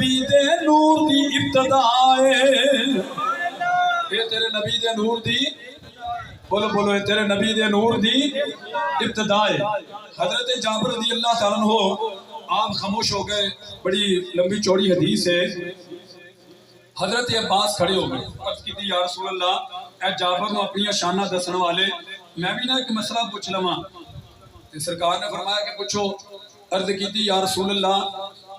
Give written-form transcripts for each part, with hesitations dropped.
نبی دے نور دی ابتدا ہے، یہ تیرے نبی دے نور دی، بولو بولو، یہ تیرے نبی دے نور دی ابتدا ہے۔ حضرت جابر رضی اللہ تعالیٰ عنہ آپ خاموش ہو گئے، بڑی لمبی چوڑی حدیث ہے۔ حضرت عباس کھڑے ہو گئے، عرض کی تھی یا رسول اللہ اے جابر نو اپنی شانہ دسن والے، میں بھی نہ ایک مسئلہ پوچھ لواں۔ سرکار نے فرمایا کہ پوچھو۔ عرض کی تھی یا رسول اللہ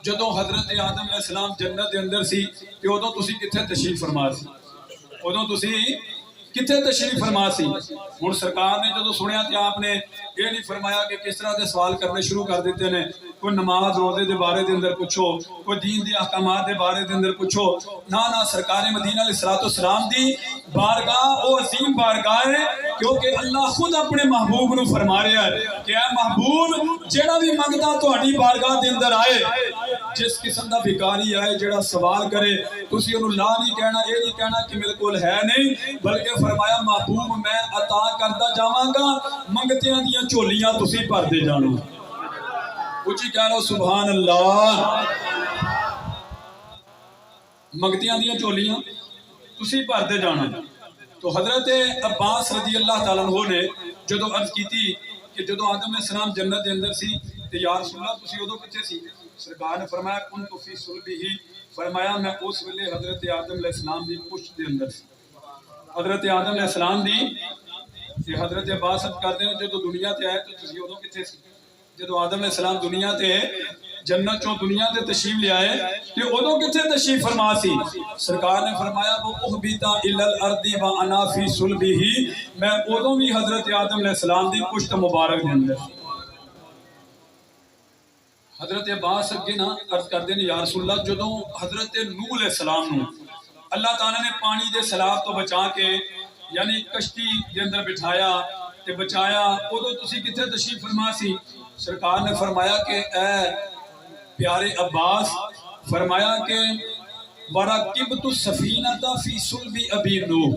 جدوں حضرت آدم علیہ السلام جنت دے اندر سی کہ ادوں تسی کتھے تشریف فرما سی؟ ادوں تسی کتھے تشریف فرما سی؟ ہن سرکار نے جدوں سنیا تے آپ نے یہ نہیں فرمایا کہ کس طرح دے سوال کرنے شروع کر دیتے ہیں، کوئی نماز روزے دے بارے دے اندر پوچھو، کوئی دین دے احکامات دے بارے دے اندر پوچھو، نہ سرکار مدینہ علیہ السلام دی بارگاہ او عظیم بارگاہ ہے، کیونکہ اللہ خود اپنے محبوب نو فرما رہا ہے کہ اے محبوب جیڑا بھی منگدا تہاڈی بارگاہ دے اندر آئے، جس قسم دا بھکاری آئے جیڑا سوال کرے تسی انہوں لا نہیں کہنا، یہ نہیں کہنا کہ میرے کول ہے نہیں، بلکہ فرمایا محبوب میں عطا کرتا جاواں گا، منگتیاں دیاں جھولیاں تسی بھردے جانا۔ اچھی کہہ لو سبحان اللہ، منگتیاں دیاں جھولیاں تسی بھردے جانا۔ تو حضرت عباس رضی اللہ تعالیٰ عنہ نے جدو عرض کی تھی کہ جدو آدم علیہ السلام جنت دے اندر سی تو یا رسول اللہ تسی ادو کتھے سی؟ سرکار نے فرمایا کنت فی صلبہ، فرمایا میں اس ویلے حضرت آدم علیہ السلام دی پشت دے اندر سی۔ حضرت آدم علیہ السلام دی حضرت عباس کرتے ہیں جدو دنیا تے آئے تو تسی ادو کتھے سی؟ جدو آدم علیہ السلام دنیا تے جنت چوں دنیا تے تشریف لے آئے کہ ادو کتھے تشریف فرما سی؟ سرکار نے فرمایا وہ اخبیتا الی الارض وانا فی صلبہ، میں ادو بھی حضرت آدم علیہ السلام دی پشت مبارک دے اندر۔ حضرت عباس اگے نا عرض کردے نے یا رسول اللہ جدو حضرت نوح علیہ السلام نو اللہ تعالیٰ نے پانی دے سیلاب تو بچا کے یعنی کشتی دے اندر بٹھایا تے بچایا، ادو تسی کتھے تشریف فرما سی؟ سرکار نے فرمایا کہ اے پیارے عباس، فرمایا کہ وَرَقِبْتُ السَّفِينَةَ فِي صُلْبِ أَبِي نُوح،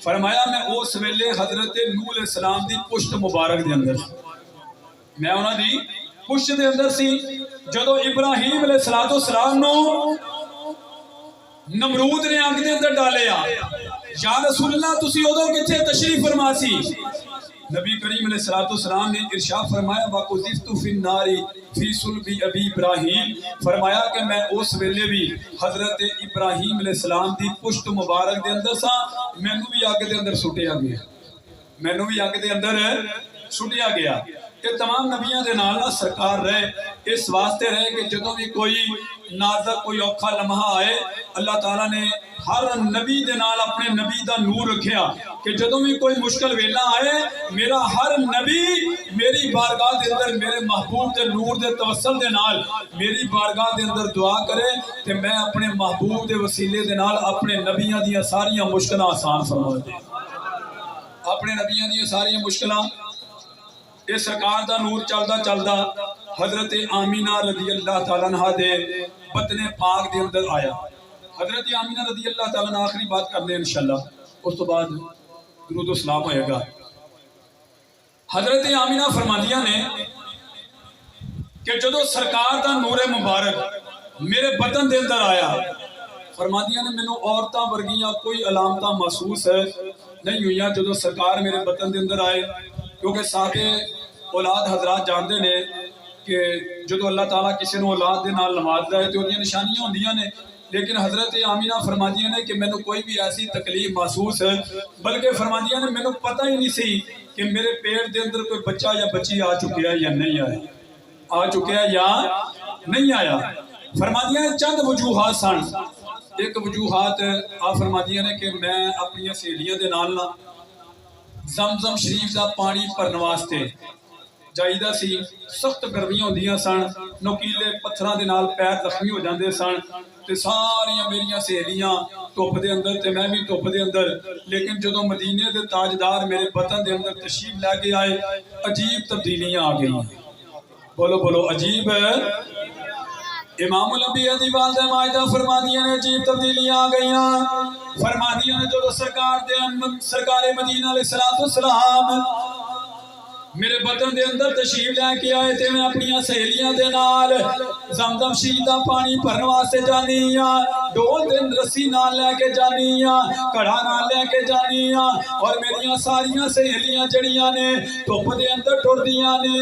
فرمایا میں اس ویلے حضرت نوح علیہ السلام دی پشت مبارک دے اندر، میں انہاں دی پشت دے اندر سی۔ جدو ابراہیم علیہ السلام نو نمرود نے آگ دے اندر ڈالے یا رسول اللہ تسی ادو کتھے تشریف فرما سی؟ نبی کریم علیہ السلام نے ارشاد فرمایا وَقُذِفْتُ فِي النَّارِ فِي صُلْبِ أَبِي إِبْرَاهِيمَ، فرمایا کہ میں اس ویلے بھی حضرت ابراہیم علیہ السلام دی پشت مبارک دے اندر سا، مینو بھی آگ دے اندر سٹیا گیا، مینو بھی آگ دے اندر سٹیا گیا۔ کہ تمام نبیاں دے نال نہ سرکار رہے، اس واسطے رہے کہ جدوں بھی کوئی نازک کوئی اوکھا لمحہ آئے اللہ تعالیٰ نے ہر نبی دے نال اپنے نبی دا نور رکھیا کہ جدوں بھی کوئی مشکل ویلا آئے میرا ہر نبی میری بارگاہ دے اندر میرے محبوب دے نور دے توسل دے نال میری بارگاہ دے اندر دعا کرے کہ میں اپنے محبوب دے وسیلے دے نال اپنے نبیاں دیاں ساریاں مشکلاں آسان فرما دے، اپنے نبیاں دیاں ساریاں مشکلاں۔ یہ سرکار دا نور چلدا چلدا حضرت آمینہ رضی اللہ تعالیٰ عنہ دے بطن پاک دے اندر آیا۔ حضرت آمینہ رضی اللہ تعالیٰ عنہ آخری بات کرنے انشاءاللہ، اس تو بعد درود و سلام ہوئے گا۔ حضرت آمینہ فرماندیاں نے کہ جدو سرکار دا نور مبارک میرے بطن دے اندر آیا، فرماندیاں نے مینوں عورتاں ورگیاں کوئی علامتاں محسوس نہیں ہوئیاں جدو سرکار میرے بطن دے اندر آئے، کیونکہ سارے اولاد حضرات جانتے ہیں کہ جدو اللہ تعالیٰ کسی نے اولاد دے نال نوازدا ہے تو انہاں نشانیاں ہوندیاں نے، لیکن حضرت آمینہ فرماندیاں نے کہ مینوں کوئی بھی ایسی تکلیف محسوس ہے، بلکہ فرماندیاں نے مینوں پتہ ہی نہیں سی کہ میرے پیٹ دے اندر کوئی بچہ یا بچی آ چکیا یا نہیں آیا، آ چکیا یا نہیں آیا۔ فرماندیاں نے چند وجوہات سن، ایک وجوہات آپ فرماندیاں نے کہ میں اپنی سہیلیاں دے نال نہ زمزم شریف دا پانی پرن واسطے جائیدہ سی، سخت گرمیاں ہوندیاں سن، نوکیلے پتھراں دے نال پیر زخمی ہو جاندے سن تے ساریاں میریاں سہیلیاں دھوپ دے اندر تے میں بھی دھوپ دے اندر، لیکن جدوں مدینے دے تاجدار میرے وطن دے اندر تشریف لے کے آئے عجیب تبدیلیاں آ گئیں، بولو بولو عجیب۔ امام الانبیاء دی والدہ ماجدہ فرماندیاں نے عجیب تبدیلیاں آ گئیاں، فرماندیاں نے جو سرکار مدینہ علیہ السلام میرے وطن دے اندر تشریف لے کے آئے تے میں اپنی سہیلیاں دے نال زمزم شریف دا پانی بھرن واسطے جانی ہاں، ڈول دے رسی نال لے کے جانی ہاں، کڑا نال لے کے جانی ہاں، اور میری ساریاں سہیلیاں جڑیاں نے دھوپ دے اندر ٹردیاں نے،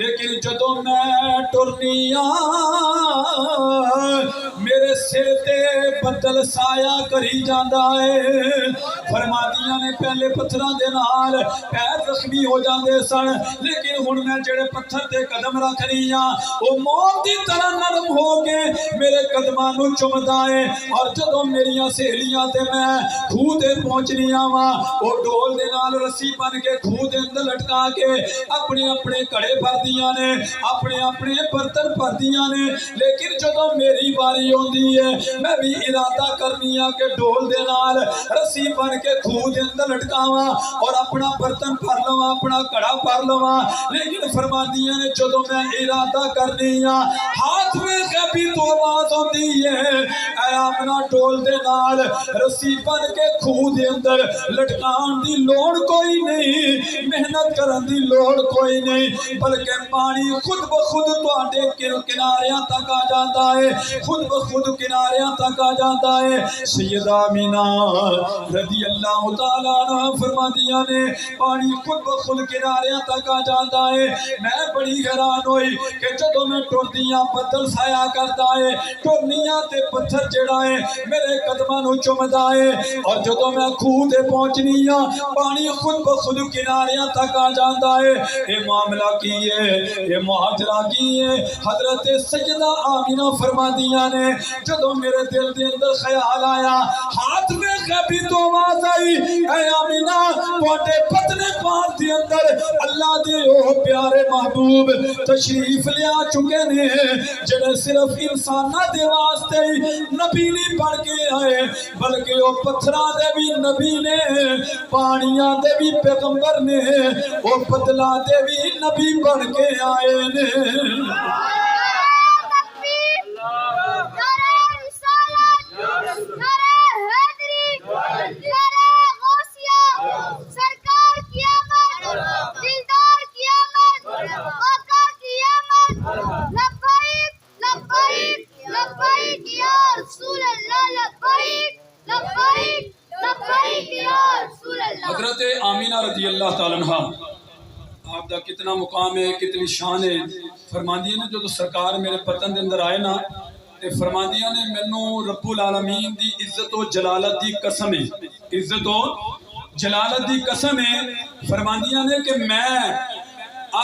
لیکن جدوں میں ٹرنی میرے سر تے بدل سایہ کری جاندا ہے۔ فرمادیاں نے پہلے پتھراں دے نال پیر زخمی ہو جاندے سن، لیکن ہن میں جڑے پتھر تے قدم رکھ رہی ہاں او موم دی طرح نرم ہو کے میرے قدماں نوں چومدا ہے، اور جدوں میریاں سہیلیاں تے میں کھوہ تے پہنچنی آواں او ڈول دے نال رسی بن کے کھوہ دے اندر لٹکا کے اپنے اپنے کڑے بھردیاں نے، اپنے اپنے برتن بھردیاں نے، لیکن جدوں میری باری ہوندی ہے میں بھی ارادہ کرنی ہاں کہ ڈول دے نال رسی بن کے کھوہ دے اندر لٹکاواں اور اپنا برتن بھر لواں، اپنا کڑا بھر لواں، لیکن فرماندیاں نے جدوں میں ارادہ کرنی ہاں ہاتھ میں کبھی تو آواز ہوندی ہے، اے آمنہ ڈول دے نال رسی بن کے کھوہ دے اندر لٹکان دی لوڑ کوئی نہیں، محنت کرن دی لوڑ کوئی نہیں، بلکہ پانی خود بخود تواڈے کناریاں تک آ جاتا ہے، خود بخود کناریاں تک آ جاتا ہے۔ سیدہ آمینہ رضی اللہ تعالیٰ عنہ فرماندیاں نے پانی خود بخود کناریاں تک آ جاتا ہے۔ میں بڑی حیران ہوئی کہ جدوں میں ٹردیاں بدل سایہ کرتا ہے، ٹرنیاں تے پتھر جڑا ہے میرے قدماں نوں چومدا ہے، اور جدوں میں کھوہ تے پہنچنی ہاں پانی خود بخود کناریاں تک آ جاتا ہے۔ اے معاملہ کی ہے، اے مہاجرہ کی ہے۔ حضرت سیدہ آمینہ فرماندیاں نے جدوں میرے دل دے اندر خیال آیا، ہاتھ میں کبھی تو آواز آئی، اے آمینہ تواڈے پتنے پاک دے اندر اللہ دے او پیارے محبوب تشریف لیا چکے نے، جڑے صرف انساناں دے واسطے نبی نہیں بن کے آئے بلکہ او پتھراں دے بھی نبی نے، پانیاں دے بھی پیغمبر نے، او بدلاں دے بھی نبی بن کے آئے نے۔ حضرت آمینہ رضی اللہ تعالیٰ عنہ آپ دا کتنا مقام ہے، کتنی شان ہے۔ فرماندیاں نے جو سرکار میرے پتن دے اندر آئے نا تے فرماندیاں نے مینوں رب العالمین دی عزت و جلالت دی قسم ہے، عزت و جلالت دی قسم ہے۔ فرماندیاں نے کہ میں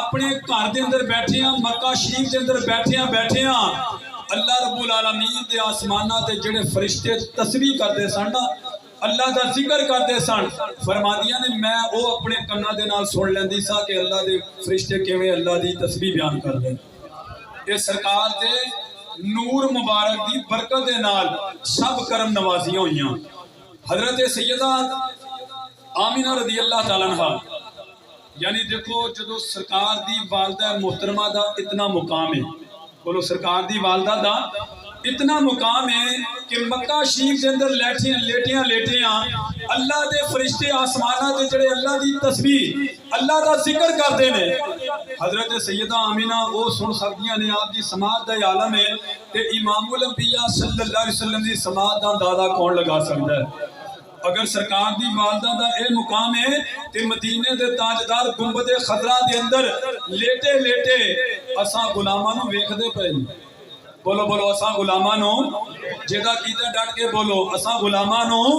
اپنے گھر دے اندر بیٹھے ہاں، مکہ شریف دے اندر بیٹھے ہاں، اللہ رب العالمین دے آسمانہ تے جڑے فرشتے تسبیح کرتے سن نا، اللہ دا ذکر کرتے سن، فرماندیاں نے میں او اپنے کنا دے نال سن لیندی سا کہ اللہ دے فرشتے کیویں اللہ دی تسبیح بیان کر دے۔ یہ سرکار دے نور مبارک دی برکت دے نال سب کرم نوازیاں ہوئیاں۔ حضرت سیدہ آمینہ رضی اللہ تعالیٰ عنہ یعنی دیکھو جدو سرکار دی والدہ محترمہ دا اتنا مقام ہے، بولو سرکار دی والدہ دا اتنا مقام ہے کہ مکہ شریف کے اندر لیٹیاں اللہ دے فرشتے آسمانہ دے جڑے اللہ دی تسبیح اللہ دا ذکر کرتے ہیں۔ حضرت سیدہ آمینہ وہ سن سکدیاں نے، آپ دی سماعت دا عالم ہے کہ امام الانبیاء صلی اللہ علیہ وسلم دی سماعت دا اندازہ کون لگا سکتا ہے؟ اگر سرکار دی والدہ دا اے مقام ہے کہ مدینے دے تاجدار گنبد خضرا دے اندر لیٹے اساں غلاماں نوں ویکھدے پئے، بولو بولو اساں غلاماں نوں جیدا کیتا ڈٹ کے بولو، اساں غلاماں نوں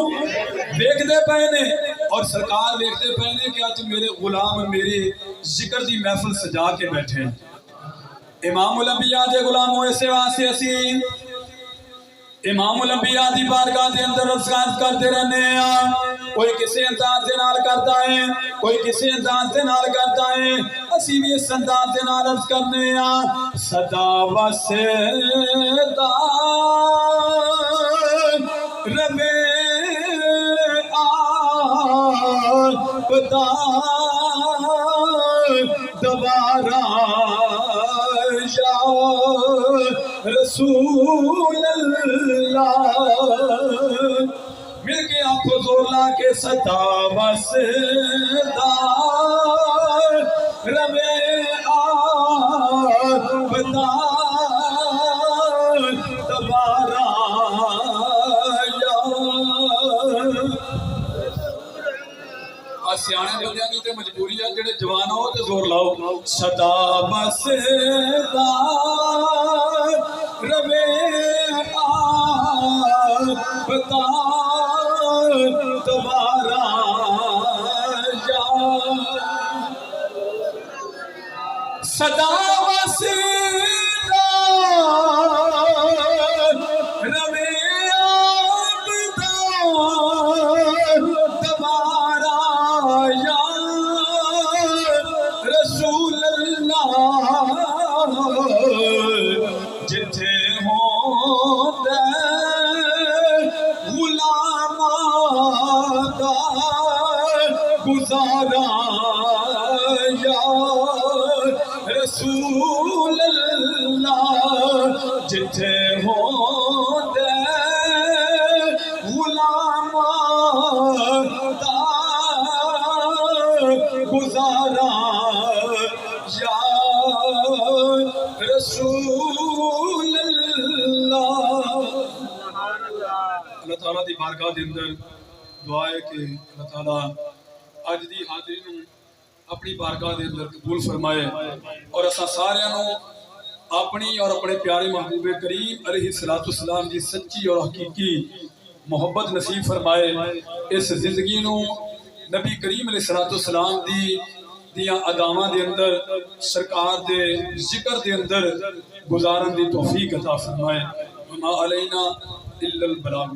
ویکھدے پئے نے، اور سرکار ویکھدے پئے نے کہ اج میرے غلام میری ذکر دی محفل سجا کے بیٹھے ہیں۔ امام الانبیاء دے غلام ہوئے سے واسطے اسی امام الانبیاء دی بارگاہ دے اندر عرض کرتے رہنے ہیں، کوئی کسی انداز دے نال کرتا ہے، کوئی کسی انداز دے نال کرتا ہے، اسی بھی اس انداز دے نال عرض کرنے ہیں۔ صدا وسدا ربے آبدا دوبارہ یا رسول اللہ، مل کے آنکھوں زور لا کے صدا وسدا روے آبدان دوبارہ سیانے بندیاں کی تے مجبوری ہے جڑے جوان ہو تے زور لاؤ صدا بس دا روے آبدان دوبارہ یا صدا بس دا روے آبدان دوبارہ یا رسول اللہ جتھے ہوندے غلاماں دا گزارا یا رسول اللہ جتھے ہوندے غلاماں دا گزارا یا رسول اللہ۔ اللہ تعالیٰ دی بارگاہ دے اندر دعا ہے کہ اللہ تعالیٰ اج دی حاضری نوں اپنی بارگاہ دے اندر قبول فرمائے اور اساں سارے نوں اپنی اور اپنے پیارے محبوب کریم علیہ السلام دی سچی اور حقیقی محبت نصیب فرمائے۔ اس زندگی نوں نبی کریم علیہ السلام دیاں اداواں دے اندر سرکار دے ذکر دے اندر گزارن دی توفیق عطا فرمائے۔ وما علینا الا البلاغ۔